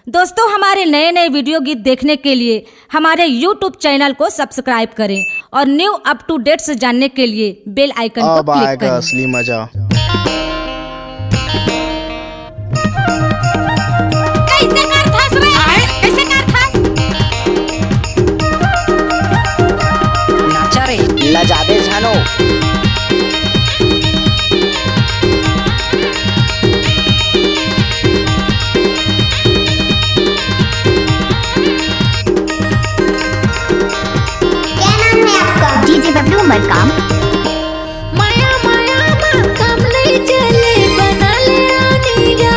दोस्तों, हमारे नए नए वीडियो गीत देखने के लिए हमारे YouTube चैनल को सब्सक्राइब करें और न्यू अप टू डेट से जानने के लिए बेल आइकन को अब क्लिक आएगा करें। असली मजा। कैसे कर फंस रहे हैं? कैसे कर फंस? नाचा रे लजाबे जानो। क्या नाम है आपका? डीजे बबलू मरकाम। माया माया मरकाम नहीं चले बना ले रानिया।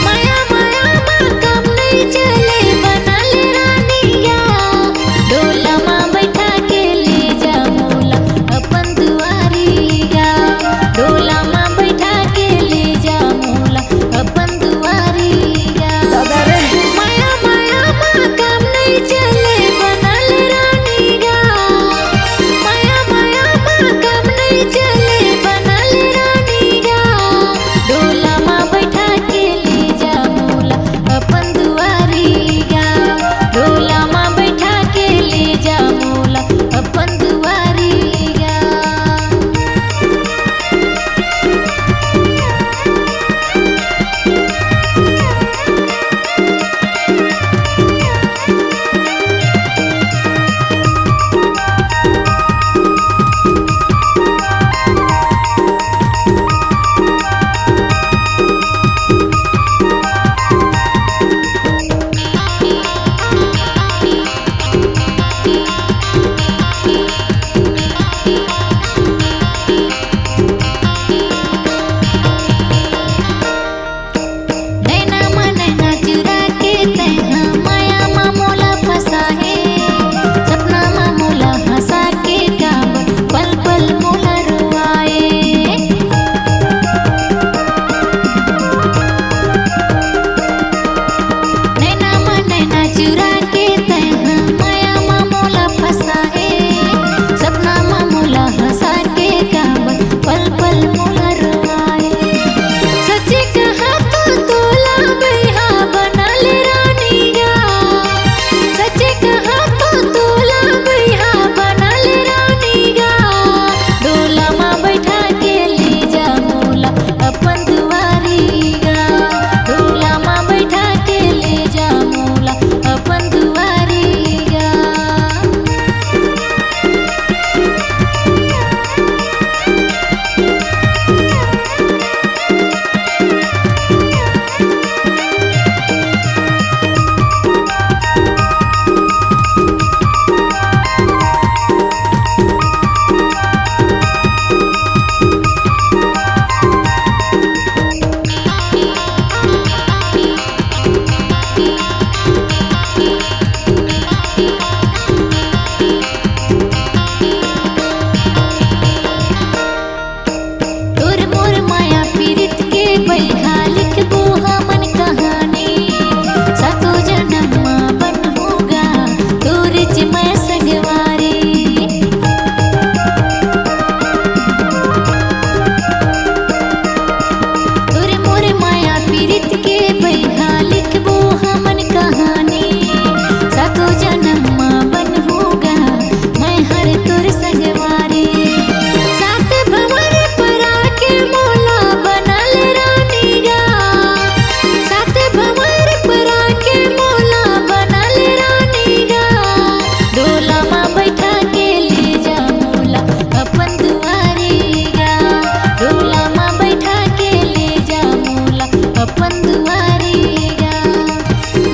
माया माया मरकाम नहीं चले बना ले रानिया। डोला माँ बैठा के ले जा मोला अपन दुआरिया। डोला माँ बैठा के ले जा मोला अपन दुआरिया। माया माया मरकाम नहीं चले बना ले रानिया। माया माया मरकाम नहीं चले बना ले रानिया। डोला माँ बैठा के ले जा मोला अपन दुआरिया। डोला माँ बैठा के ले जा मोला अपन दुआरिया। नैना मा नैना चुरा के तैहा माया मा मोला फंसा है। सपना मा मोला हंसा के गावत पल पल मोला रुआए। नैना मा नैना चुरा के तैहा माया मा मोला फंसा है। सपना मा मोला हंसा के गावत पल पल मोला रुआए। सच कहा तो तोला बैहा बना ले रानिया। सच कहा तो तोला बैहा बना ले रानिया। डोला माँ बैठा के ले जा मोला अपन दुआरिया। डोला माँ बैठा के ले जा मोला अपन दुआरिया। तोर मोर माया पीरित के बैठा लिखबो हमन कहानी। सातो जन्म माँ बन होगा तोर च मैं संगवारी। तोर मोर माया पीरित के बैठा लिखबो हमन कहानी। सातो जन्म माँ बन होगा मैं हर तोर संगवारी। सात भंवर पर आके मोला बना ले रानिया। सात भंवर पर आके मोला बना ले रानिया। डोला माँ बैठा के ले जा मोला अपन दुआरिया। डोला माँ बैठा के ले जा मोला अपन दुआरिया।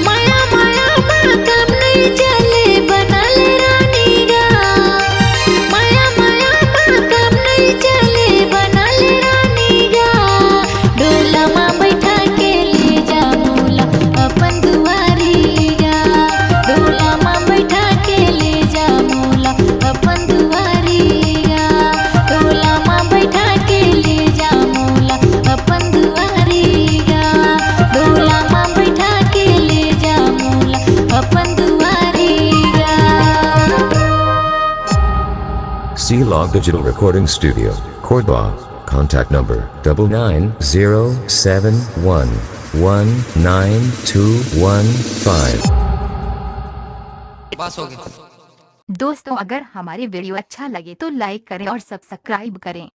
माया माया मरकाम नहीं चले बना ले रानिया। माया माया मरकाम नहीं चले बना ले रानिया। डोला माँ बैठा के ले जा मोला अपन दुआरिया। डोला माँ बैठा के ले जा मोला अपन दुआरिया। डोला माँ बैठा के ले जा मोला अपन दुआरिया। डोला माँ बैठा के ले जा मोला अपन दुआरिया। C-Log Digital Recording Studio, Cordoba. Contact number 990714 19215. दोस्तों, अगर हमारी वीडियो अच्छा लगे तो लाइक करें और सब्सक्राइब करें।